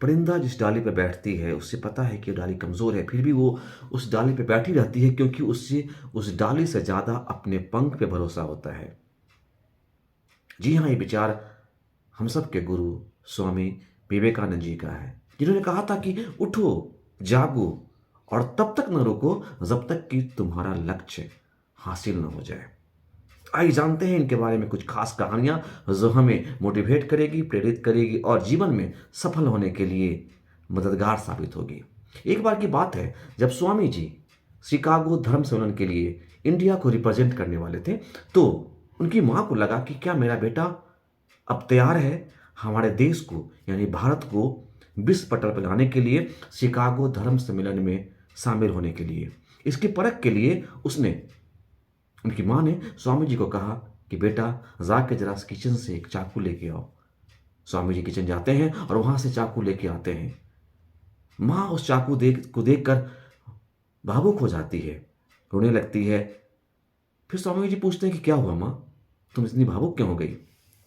परिंदा जिस डाली पर बैठती है उससे पता है कि डाली कमज़ोर है, फिर भी वो उस डाली पे बैठी रहती है क्योंकि उससे उस डाली से ज़्यादा अपने पंख पे भरोसा होता है। जी हाँ, ये विचार हम सब के गुरु स्वामी विवेकानंद जी का है, जिन्होंने कहा था कि उठो, जागो और तब तक न रुको जब तक कि तुम्हारा लक्ष्य हासिल न हो जाए। आइए जानते हैं इनके बारे में कुछ खास कहानियां जो हमें मोटिवेट करेगी, प्रेरित करेगी और जीवन में सफल होने के लिए मददगार साबित होगी। एक बार की बात है जब स्वामी जी शिकागो धर्म सम्मेलन के लिए इंडिया को रिप्रेजेंट करने वाले थे, तो उनकी मां को लगा कि क्या मेरा बेटा अब तैयार है हमारे देश को यानी भारत को विश्व पटल पर लाने के लिए, शिकागो धर्म सम्मेलन में शामिल होने के लिए। इसकी परख के लिए उसने उनकी माँ ने स्वामी जी को कहा कि बेटा जाके जरा किचन से एक चाकू लेके आओ। स्वामी जी किचन जाते हैं और वहां से चाकू लेके आते हैं। माँ उस चाकू देखकर भावुक हो जाती है, रोने लगती है। फिर स्वामी जी पूछते हैं कि क्या हुआ माँ, तुम इतनी भावुक क्यों हो गई?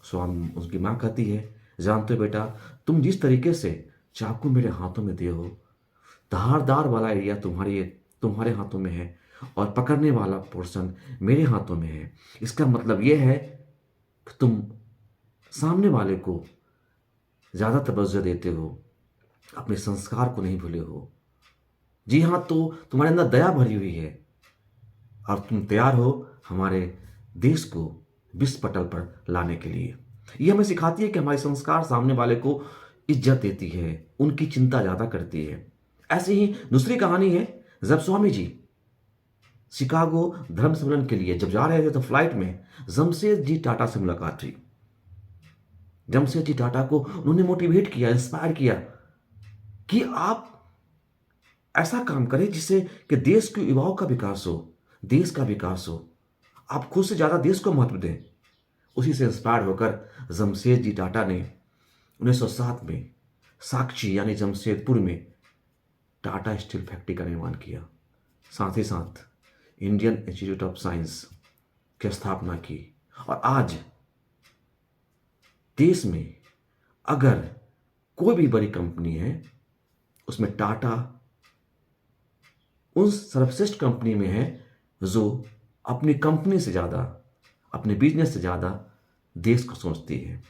स्वामी उसकी माँ कहती है, जानते हो बेटा, तुम जिस तरीके से चाकू मेरे हाथों में दिए हो, धारदार वाला एरिया तुम्हारे हाथों में है और पकड़ने वाला पोर्शन मेरे हाथों में है। इसका मतलब यह है कि तुम सामने वाले को ज़्यादा तवज्जो देते हो, अपने संस्कार को नहीं भूले हो। जी हाँ, तो तुम्हारे अंदर दया भरी हुई है और तुम तैयार हो हमारे देश को विश्व पटल पर लाने के लिए। ये हमें सिखाती है कि हमारे संस्कार सामने वाले को इज्जत देती है, उनकी चिंता ज़्यादा करती है। ऐसे ही दूसरी कहानी है, जब स्वामी जी शिकागो धर्म सम्मेलन के लिए जब जा रहे थे तो फ्लाइट में जमशेद जी टाटा से मुलाकात हुई। जमशेद जी टाटा को उन्होंने मोटिवेट किया, इंस्पायर किया कि आप ऐसा काम करें जिससे कि देश के युवाओं का विकास हो, देश का विकास हो। आप खुद से ज़्यादा देश को महत्व दें। उसी से इंस्पायर होकर जमशेद जी टाटा ने 1907 में साक्षी यानी जमशेदपुर में टाटा स्टील फैक्ट्री का निर्माण किया। साथ ही साथ इंडियन इंस्टीट्यूट ऑफ साइंस की स्थापना की। और आज देश में अगर कोई भी बड़ी कंपनी है, उसमें टाटा उन सर्वश्रेष्ठ कंपनी में है जो अपनी कंपनी से ज़्यादा, अपने बिजनेस से ज़्यादा देश को सोचती है,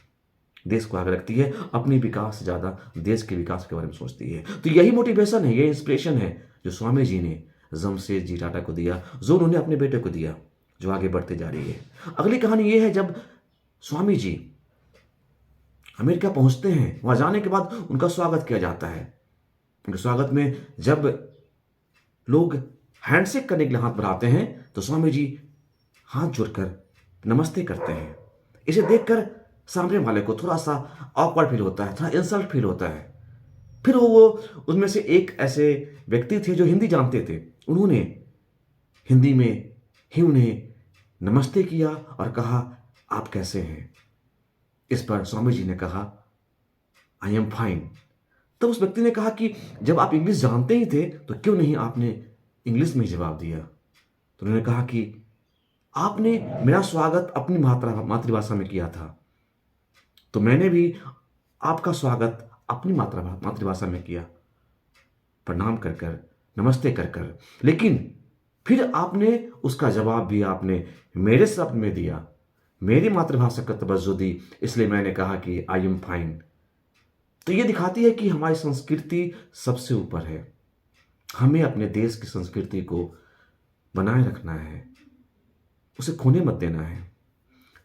देश को आगे रखती है, अपने विकास से ज़्यादा देश के विकास के बारे में सोचती है। तो यही मोटिवेशन है, ये इंस्पिरेशन है जो स्वामी जी ने जमशेद जी टाटा को दिया, जो उन्होंने अपने बेटे को दिया, जो आगे बढ़ते जा रही है। अगली कहानी ये है, जब स्वामी जी अमेरिका पहुंचते हैं, वहां जाने के बाद उनका स्वागत किया जाता है। उनके स्वागत में जब लोग हैंडशेक करने के लिए हाथ बढ़ाते हैं तो स्वामी जी हाथ जोड़कर नमस्ते करते हैं। इसे देखकर सामने वाले को थोड़ा सा ऑकवर्ड फील होता है, थोड़ा इंसल्ट फील होता है। फिर वो उनमें से एक ऐसे व्यक्ति थे जो हिंदी जानते थे, उन्होंने हिंदी में ही उन्हें नमस्ते किया और कहा, आप कैसे हैं? इस पर स्वामी जी ने कहा, आई एम फाइन। तब उस व्यक्ति ने कहा कि जब आप इंग्लिश जानते ही थे तो क्यों नहीं आपने इंग्लिश में ही जवाब दिया? तो उन्होंने कहा कि आपने मेरा स्वागत अपनी मातृभाषा में किया था, तो मैंने भी आपका स्वागत अपनी मातृभाषा में किया, प्रणाम कर कर, नमस्ते कर कर। लेकिन फिर आपने उसका जवाब भी आपने मेरे शब्द में दिया, मेरी मातृभाषा का तवज्जो दी, इसलिए मैंने कहा कि आई एम फाइन। तो ये दिखाती है कि हमारी संस्कृति सबसे ऊपर है। हमें अपने देश की संस्कृति को बनाए रखना है, उसे खोने मत देना है।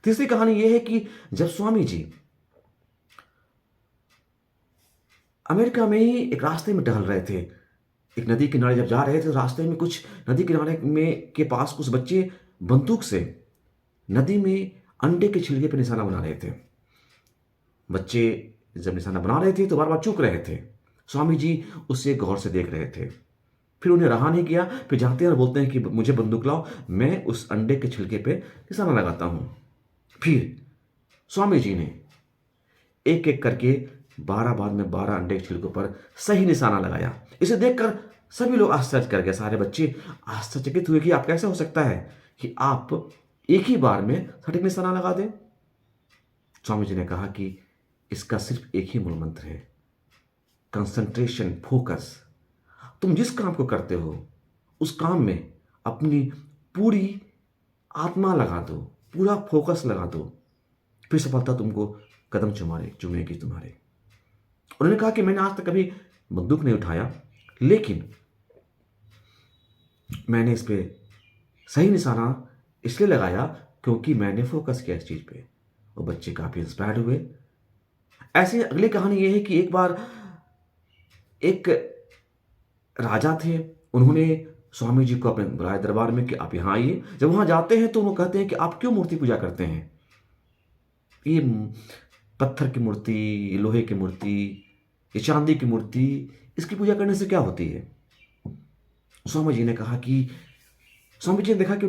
तीसरी कहानी यह है कि जब स्वामी जी अमेरिका में ही एक रास्ते में टहल रहे थे, एक नदी किनारे जब जा रहे थे तो रास्ते में कुछ नदी किनारे में के पास कुछ बच्चे बंदूक से नदी में अंडे के छिलके पर निशाना बना रहे थे। बच्चे जब निशाना बना रहे थे तो बार बार चूक रहे थे। स्वामी जी उसे गौर से देख रहे थे। फिर उन्हें रहा नहीं किया, फिर जाते हैं और बोलते हैं कि मुझे बंदूक लाओ, मैं उस अंडे के छिलके पे निशाना लगाता हूं। फिर स्वामी जी ने एक एक करके 12 बार में 12 अंडे के छिलकों पर सही निशाना लगाया। इसे देखकर सभी लोग आश्चर्य कर गए, सारे बच्चे आश्चर्यचकित हुए कि आप कैसे हो सकता है कि आप एक ही बार में सटीक निशाना लगा दें। स्वामी जी ने कहा कि इसका सिर्फ एक ही मूल मंत्र है, कंसंट्रेशन, फोकस। तुम जिस काम को करते हो उस काम में अपनी पूरी आत्मा लगा दो, पूरा फोकस लगा दो, फिर सफलता तुमको कदम चूमेगी तुम्हारे। उन्होंने कहा कि मैंने आज तक कभी बंदूक नहीं उठाया, लेकिन मैंने इस पे सही निशाना इसलिए लगाया क्योंकि मैंने फोकस किया इस चीज पे। वो बच्चे काफी इंस्पायर्ड हुए। ऐसे अगली कहानी ये है कि एक बार एक राजा थे, उन्होंने स्वामी जी को अपने बुलाया दरबार में कि आप यहाँ आइए। जब वहाँ जाते हैं तो वो कहते हैं कि आप क्यों मूर्ति पूजा करते हैं? ये पत्थर की मूर्ति, ये लोहे की मूर्ति, ये चांदी की मूर्ति, इसकी पूजा करने से क्या होती है? स्वामी जी ने कहा कि स्वामी जी ने देखा कि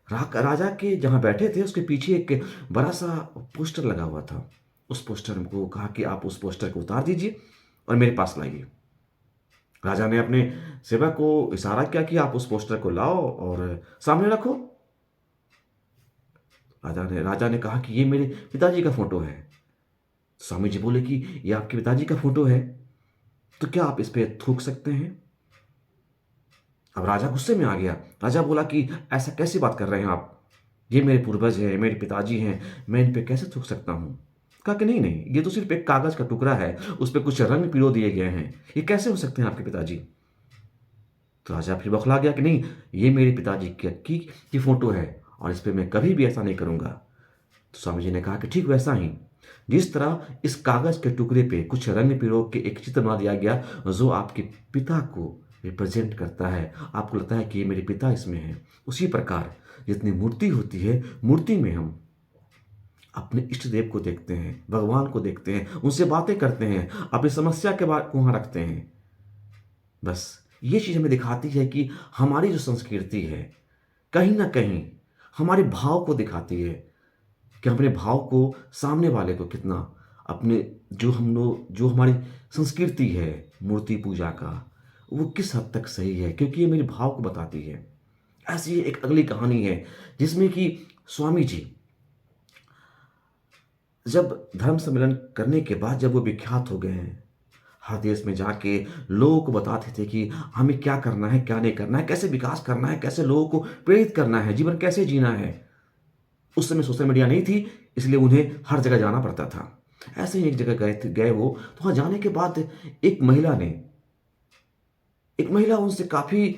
राजा के जहाँ बैठे थे उसके पीछे एक बड़ा सा पोस्टर लगा हुआ था। उस पोस्टर को कहा कि आप उस पोस्टर को उतार दीजिए और मेरे पास लाइए। राजा ने अपने सेवक को इशारा किया कि आप उस पोस्टर को लाओ और सामने रखो। राजा ने कहा कि ये मेरे पिताजी का फोटो है। स्वामी जी बोले कि ये आपके पिताजी का फोटो है, तो क्या आप इस पे थूक सकते हैं? अब राजा गुस्से में आ गया। राजा बोला कि ऐसा कैसी बात कर रहे हैं आप? ये मेरे पूर्वज हैं, मेरे पिताजी हैं, मैं इन पे कैसे थूक सकता हूं? कहा कि नहीं नहीं, ये तो सिर्फ एक कागज का टुकड़ा है, उस पर कुछ रंग पिरो दिए गए हैं, ये कैसे हो सकते हैं आपके पिताजी? तो राजा फिर बौखला गया कि नहीं, ये मेरे पिताजी की फोटो है और इस पर मैं कभी भी ऐसा नहीं करूंगा। तो स्वामी जी ने कहा कि ठीक वैसा ही, जिस तरह इस कागज के टुकड़े पे कुछ रंग पिरो के एक चित्र बना दिया गया जो आपके पिता को रिप्रेजेंट करता है, आपको लगता है कि ये मेरे पिता इसमें है, उसी प्रकार जितनी मूर्ति होती है, मूर्ति में हम अपने इष्ट देव को देखते हैं, भगवान को देखते हैं, उनसे बातें करते हैं, अपनी समस्या के बाद वहां रखते हैं। बस ये चीज हमें दिखाती है कि हमारी जो संस्कृति है कहीं ना कहीं हमारे भाव को दिखाती है कि हम अपने भाव को सामने वाले को कितना अपने जो हमारी संस्कृति है मूर्ति पूजा का, वो किस हद तक सही है, क्योंकि ये मेरे भाव को बताती है। ऐसी एक अगली कहानी है जिसमें कि स्वामी जी जब धर्म सम्मेलन करने के बाद जब वो विख्यात हो गए हैं, हर देश में जाके लोगों को बताते थे कि हमें क्या करना है, क्या नहीं करना है, कैसे विकास करना है, कैसे लोगों को प्रेरित करना है, जीवन कैसे जीना है। उस समय सोशल मीडिया नहीं थी, इसलिए उन्हें हर जगह जाना पड़ता था। ऐसे ही एक जगह गए वो, तो वहां जाने के बाद एक महिला उनसे काफी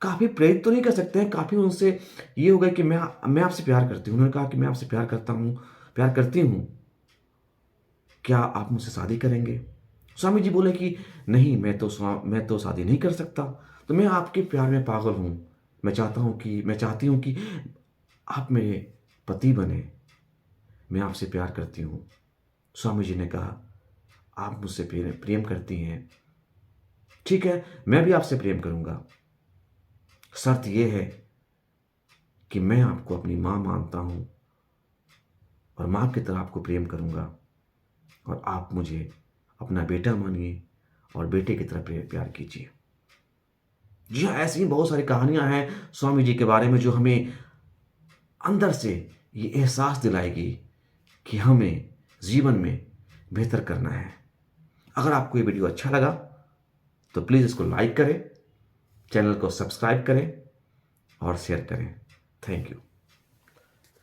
काफी प्रेरित तो नहीं कर सकते हैं, काफी उनसे ये हो गया कि मैं आपसे प्यार करती हूँ। उन्होंने कहा कि मैं आपसे प्यार करती हूँ, क्या आप मुझसे शादी करेंगे? स्वामी जी बोले कि नहीं, मैं तो शादी नहीं कर सकता, तो मैं आपके प्यार में पागल हूँ। मैं चाहती हूँ कि आप मेरे पति बने, मैं आपसे प्यार करती हूँ। स्वामी जी ने कहा आप मुझसे प्रेम करती हैं, ठीक है, मैं भी आपसे प्रेम करूंगा। शर्त यह है कि मैं आपको अपनी मां मानता हूं और मां की तरह आपको प्रेम करूंगा और आप मुझे अपना बेटा मानिए और बेटे की तरह प्यार कीजिए। जी हाँ, ऐसी ही बहुत सारी कहानियां हैं स्वामी जी के बारे में जो हमें अंदर से ये एहसास दिलाएगी कि हमें जीवन में बेहतर करना है। अगर आपको ये वीडियो अच्छा लगा तो प्लीज़ इसको लाइक करें, चैनल को सब्सक्राइब करें और शेयर करें। Thank you.